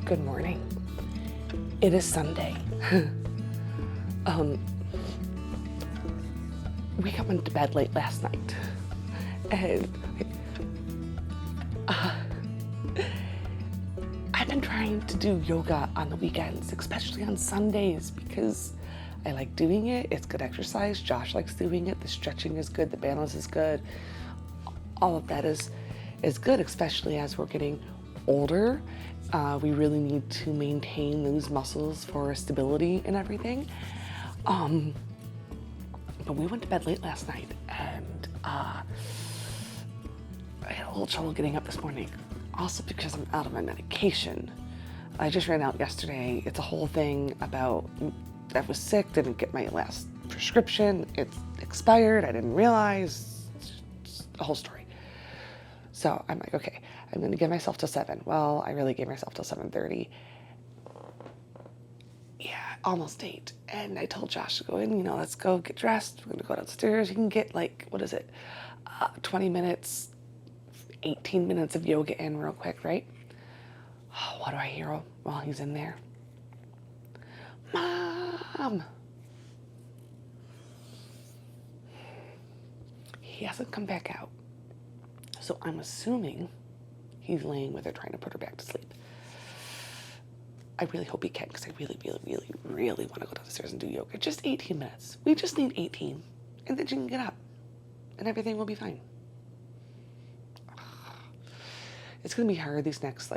Good morning. It is Sunday. We got went to bed late last night, and I've been trying to do yoga on the weekends, especially on Sundays, because I like doing it. It's good exercise. Josh likes doing it. The stretching is good. The balance is good. All of that is good, especially as we're getting older. We really need to maintain those muscles for stability and everything. But we went to bed late last night, and I had a little trouble getting up this morning. Also because I'm out of my medication. I just ran out yesterday. It's a whole thing about I was sick, didn't get my last prescription. It's expired. I didn't realize. It's a whole story. So I'm like, okay, I'm going to give myself till 7. Well, I really gave myself till 7:30. Yeah, almost 8. And I told Josh to go in, let's go get dressed. We're going to go downstairs. You can get 20 minutes, 18 minutes of yoga in real quick, right? Oh, what do I hear while he's in there? Mom! He hasn't come back out. So I'm assuming he's laying with her trying to put her back to sleep. I really hope he can, because I really, really, really, really want to go downstairs and do yoga. Just 18 minutes. We just need 18. And then you can get up. And everything will be fine. It's going to be hard these next,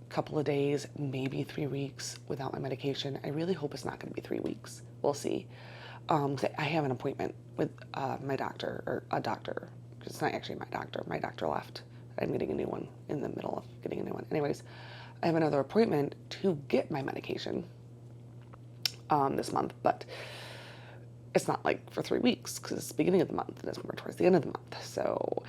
couple of days, maybe 3 weeks without my medication. I really hope it's not going to be 3 weeks. We'll see. I have an appointment with my doctor, or a doctor. It's not actually my doctor. My doctor left. I'm getting a new one in the middle of getting a new one. Anyways, I have another appointment to get my medication this month, but it's not for 3 weeks because it's the beginning of the month and it's more towards the end of the month. So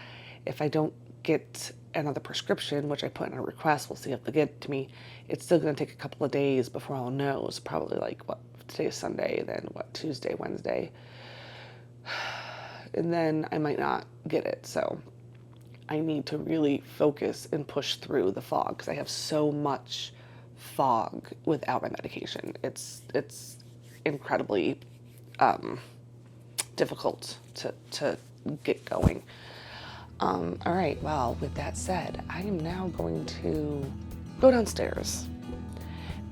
if I don't get another prescription, which I put in a request, we'll see if they get it to me, it's still going to take a couple of days before I'll know. It's probably today is Sunday, then Tuesday, Wednesday. And then I might not get it. So I need to really focus and push through the fog because I have so much fog without my medication. It's incredibly difficult to get going. All right, well, with that said, I am now going to go downstairs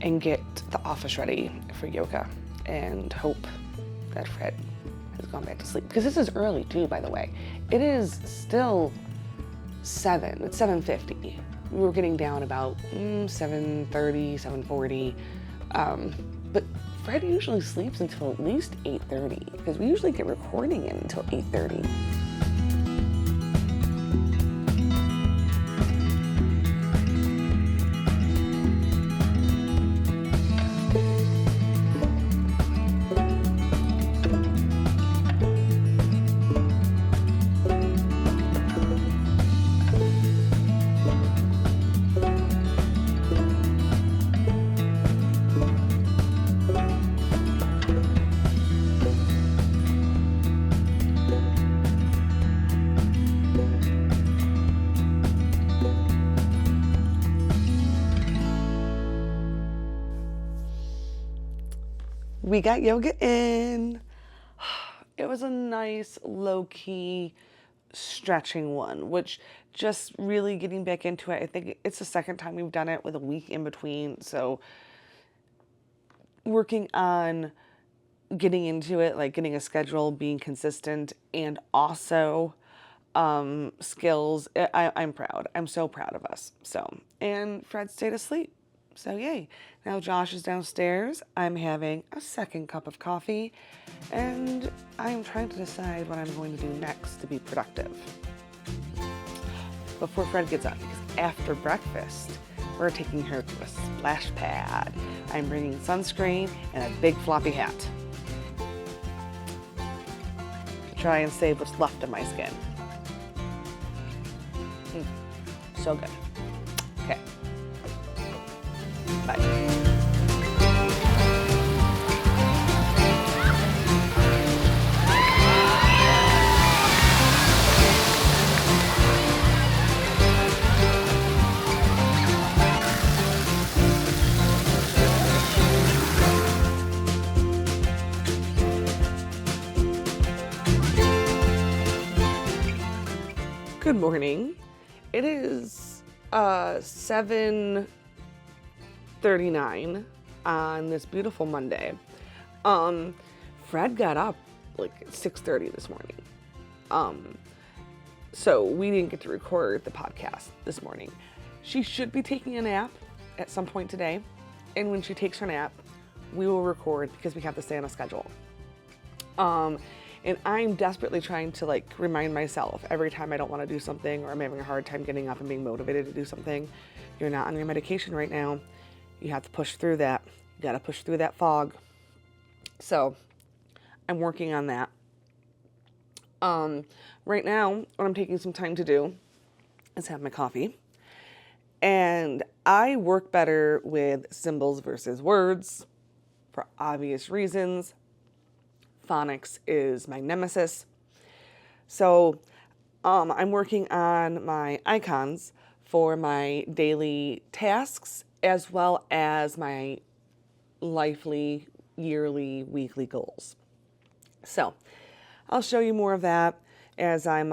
and get the office ready for yoga and hope that Fred has gone back to sleep. Because this is early too, by the way. It is still 7. It's 7:50. We were getting down about 7:30, 7:40. But Fred usually sleeps until at least 8:30 because we usually get recording in until 8:30. We got yoga in. It was a nice, low-key, stretching one, which just really getting back into it. I think it's the second time we've done it with a week in between. So working on getting into it, getting a schedule, being consistent, and also skills. I'm proud. I'm so proud of us. And Fred stayed asleep. So yay. Now Josh is downstairs. I'm having a second cup of coffee, and I'm trying to decide what I'm going to do next to be productive before Fred gets up, because after breakfast, we're taking her to a splash pad. I'm bringing sunscreen and a big floppy hat to try and save what's left of my skin. So good. Okay. Bye. Good morning. It is 7:39 on this beautiful Monday. Fred got up like at 6:30 this morning. So we didn't get to record the podcast this morning. She should be taking a nap at some point today, and when she takes her nap, we will record because we have to stay on a schedule. And I'm desperately trying to like remind myself every time I don't want to do something or I'm having a hard time getting up and being motivated to do something. You're not on your medication right now. You have to push through that. You got to push through that fog. So I'm working on that. Right now, what I'm taking some time to do is have my coffee. And I work better with symbols versus words for obvious reasons. Phonics is my nemesis. So I'm working on my icons for my daily tasks as well as my lively, yearly, weekly goals. So I'll show you more of that as I'm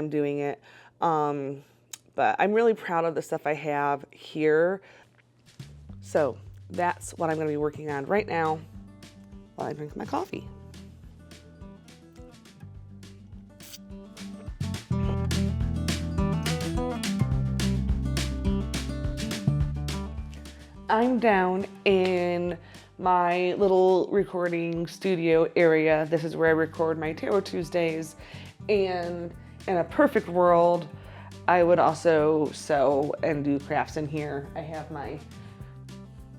doing it. But I'm really proud of the stuff I have here. So that's what I'm going to be working on right now while I drink my coffee. I'm down in my little recording studio area. This is where I record my Tarot Tuesdays. And in a perfect world, I would also sew and do crafts in here. I have my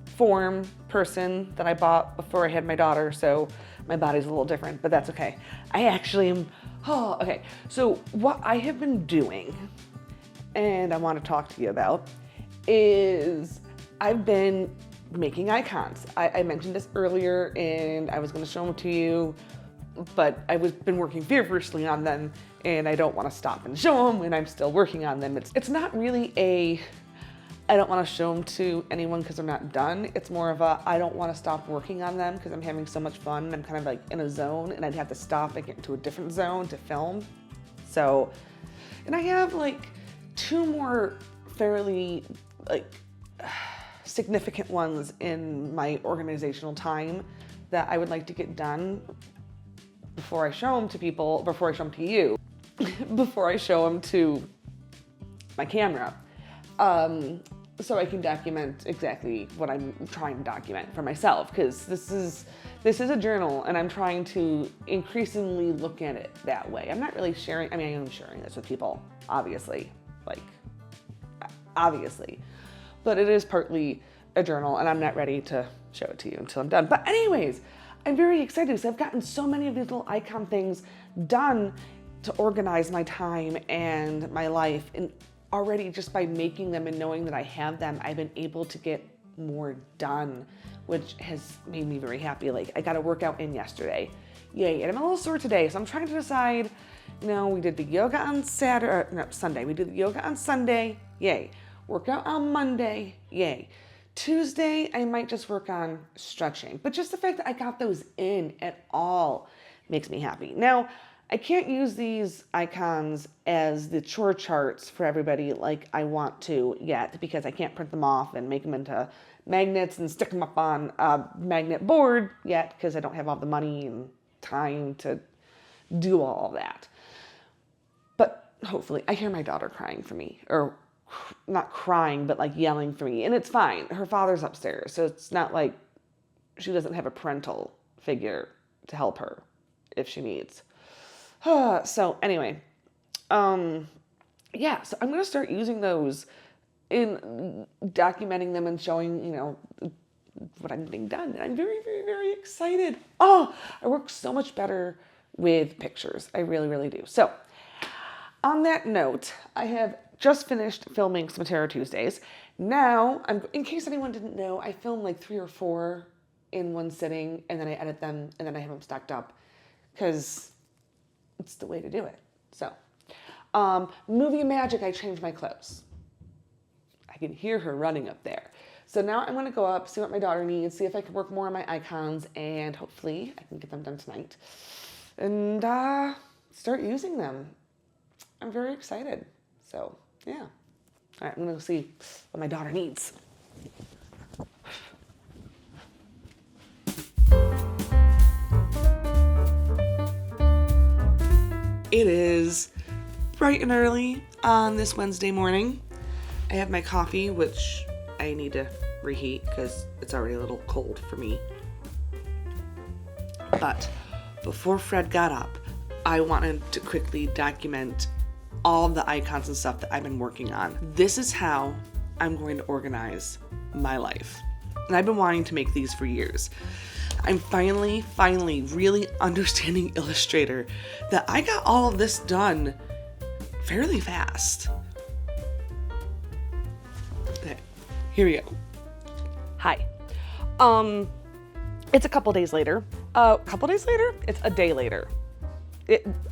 form person that I bought before I had my daughter, so my body's a little different, but that's okay. I actually am, okay. So what I have been doing, and I want to talk to you about, is I've been making icons. I mentioned this earlier and I was going to show them to you, but I've been working furiously on them and I don't want to stop and show them, and I'm still working on them. It's not really I don't want to show them to anyone because they're not done. It's more of I don't want to stop working on them because I'm having so much fun and I'm kind of like in a zone and I'd have to stop and get into a different zone to film. So, and I have like two more fairly like significant ones in my organizational time that I would like to get done before I show them to people, before I show them to you, before I show them to my camera. So I can document exactly what I'm trying to document for myself, because this is a journal and I'm trying to increasingly look at it that way. I'm not really sharing, I am sharing this with people, obviously, but it is partly a journal and I'm not ready to show it to you until I'm done. But anyways, I'm very excited because I've gotten so many of these little icon things done to organize my time and my life, and already just by making them and knowing that I have them, I've been able to get more done, which has made me very happy. Like I got a workout in yesterday, yay, and I'm a little sore today, so I'm trying to decide, we did the yoga on Sunday. We did the yoga on Sunday, yay. Workout on Monday, yay. Tuesday, I might just work on stretching, but just the fact that I got those in at all makes me happy. Now, I can't use these icons as the chore charts for everybody like I want to yet, because I can't print them off and make them into magnets and stick them up on a magnet board yet, because I don't have all the money and time to do all of that. But hopefully, I hear my daughter crying for me, or not crying, but like yelling for me, and it's fine. Her father's upstairs, so it's not like she doesn't have a parental figure to help her if she needs. So anyway, yeah, so I'm going to start using those in documenting them and showing, what I'm getting done. And I'm very, very, very excited. Oh, I work so much better with pictures. I really, really do. So on that note, I have just finished filming some Tarot Tuesdays. Now, in case anyone didn't know, I film like 3 or 4 in one sitting, and then I edit them, and then I have them stacked up, because it's the way to do it. So, movie magic, I changed my clothes. I can hear her running up there. So now I'm going to go up, see what my daughter needs, see if I can work more on my icons, and hopefully I can get them done tonight. And start using them. I'm very excited. So, yeah. All right, I'm going to see what my daughter needs. It is bright and early on this Wednesday morning. I have my coffee, which I need to reheat because it's already a little cold for me. But before Fred got up, I wanted to quickly document all the icons and stuff that I've been working on. This is how I'm going to organize my life. And I've been wanting to make these for years. I'm finally really understanding Illustrator that I got all of this done fairly fast. Okay, here we go. Hi. It's a couple days later. It's a day later.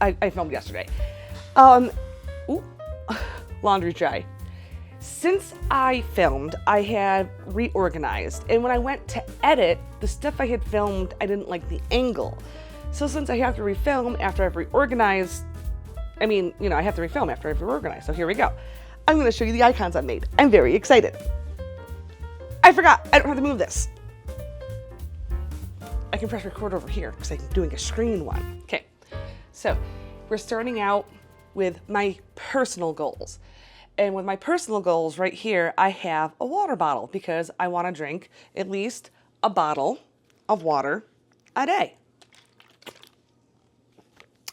I filmed yesterday. Laundry dry. Since I filmed, I had reorganized, and when I went to edit, the stuff I had filmed, I didn't like the angle. So since I have to refilm after I've reorganized, I have to refilm after I've reorganized, so here we go. I'm gonna show you the icons I made. I'm very excited. I forgot, I don't have to move this. I can press record over here because I'm doing a screen one. Okay, so we're starting out with my personal goals. And with my personal goals right here, I have a water bottle because I want to drink at least a bottle of water a day.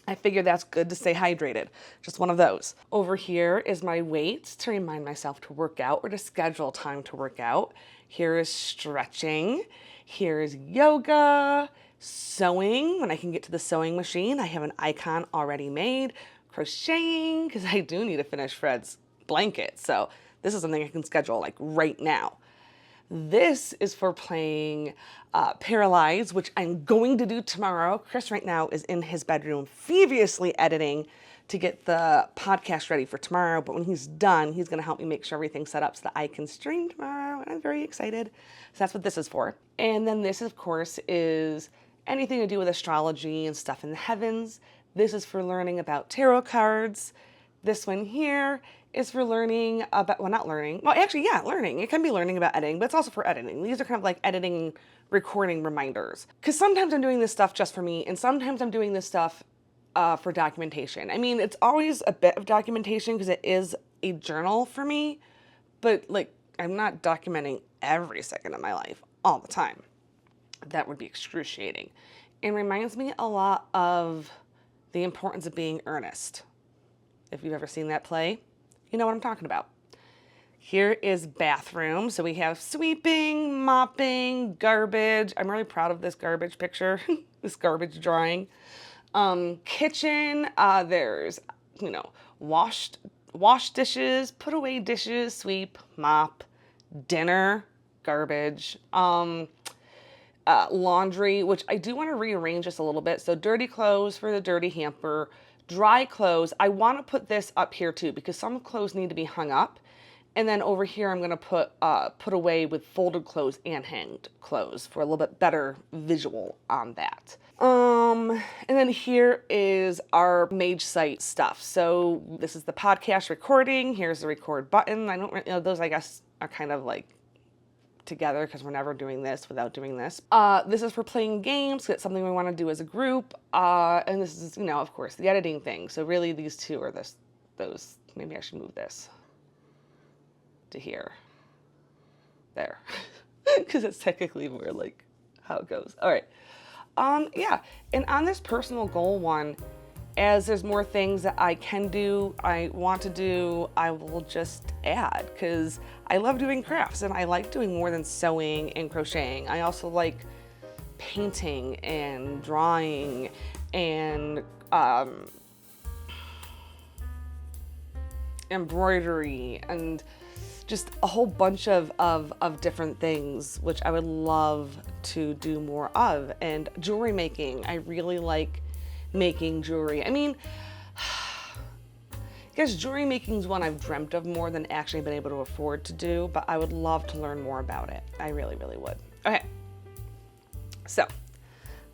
I figure that's good to stay hydrated. Just one of those. Over here is my weights to remind myself to work out or to schedule time to work out. Here is stretching. Here's yoga, sewing. When I can get to the sewing machine, I have an icon already made. Crocheting, because I do need to finish Fred's blanket. So this is something I can schedule like right now. This is for playing Paralyze, which I'm going to do tomorrow. Chris right now is in his bedroom feverishly editing to get the podcast ready for tomorrow. But when he's done, he's going to help me make sure everything's set up so that I can stream tomorrow. And I'm very excited. So that's what this is for. And then this, of course, is anything to do with astrology and stuff in the heavens. This is for learning about tarot cards. This one here is for learning about, learning. It can be learning about editing, but it's also for editing. These are kind of like editing, recording reminders. Because sometimes I'm doing this stuff just for me, and sometimes I'm doing this stuff for documentation. It's always a bit of documentation because it is a journal for me, but like I'm not documenting every second of my life all the time. That would be excruciating. It reminds me a lot of The Importance of Being Earnest. If you've ever seen that play, you know what I'm talking about. Here is bathroom. So we have sweeping, mopping, garbage. I'm really proud of this garbage picture, this garbage drawing. Kitchen, there's, wash dishes, put away dishes, sweep, mop, dinner, garbage, laundry, which I do want to rearrange just a little bit. So dirty clothes for the dirty hamper, dry clothes. I want to put this up here too because some clothes need to be hung up. And then over here, I'm going to put away with folded clothes and hanged clothes for a little bit better visual on that. And then here is our Mage site stuff. So this is the podcast recording. Here's the record button. I don't, those I guess are kind of like together because we're never doing this without doing this. This is for playing games. It's something we want to do as a group. And this is, of course, the editing thing. So really these two are those. Maybe I should move this to here. There. Because it's technically more like how it goes. All right. Yeah. And on this personal goal one, as there's more things that I can do, I want to do, I will just add because I love doing crafts and I like doing more than sewing and crocheting. I also like painting and drawing and embroidery and just a whole bunch of different things, which I would love to do more of. And jewelry making, I really like making jewelry. I guess jewelry making is one I've dreamt of more than actually been able to afford to do, but I would love to learn more about it. I really, really would. Okay, so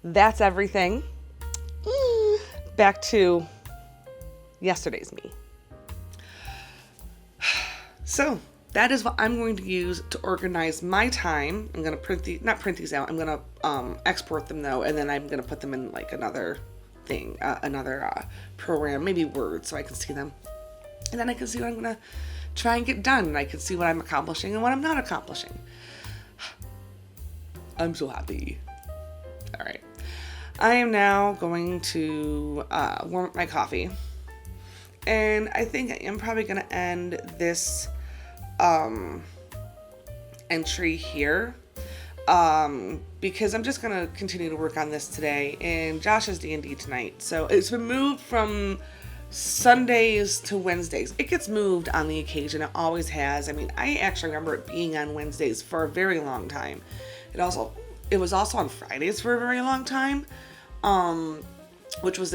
that's everything. Back to yesterday's me. So that is what I'm going to use to organize my time. I'm going to not print these out. I'm going to export them though, and then I'm going to put them in like another thing, another program, maybe Word, so I can see them. And then I can see what I'm going to try and get done. And I can see what I'm accomplishing and what I'm not accomplishing. I'm so happy. All right. I am now going to warm up my coffee. And I think I am probably going to end this entry here because I'm just going to continue to work on this today. And Josh has D&D tonight. So it's been moved from Sundays to Wednesdays. It gets moved on the occasion. It always has. I mean, I actually remember it being on Wednesdays for a very long time. It was also on Fridays for a very long time. Which was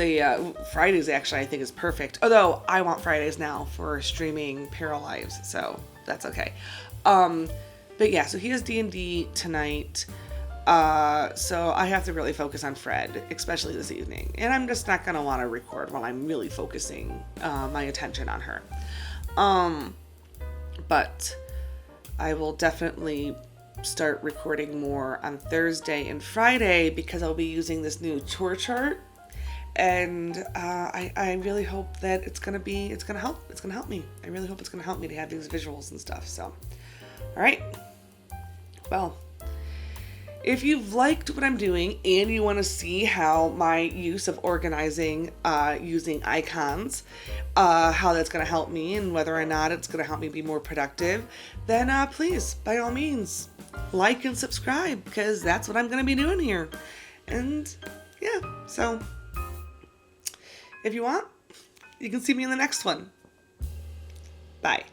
Fridays actually I think is perfect. Although I want Fridays now for streaming Paralives, so that's okay. But yeah, so he has D&D tonight. So I have to really focus on Fred, especially this evening. And I'm just not gonna want to record while I'm really focusing my attention on her. But I will definitely start recording more on Thursday and Friday because I'll be using this new chore chart. And I really hope that it's gonna help me. I really hope it's gonna help me to have these visuals and stuff. So, all right. Well, if you've liked what I'm doing and you want to see how my use of organizing using icons, how that's gonna help me and whether or not it's gonna help me be more productive, then please, by all means, like and subscribe because that's what I'm gonna be doing here. And yeah, so. If you want, you can see me in the next one. Bye.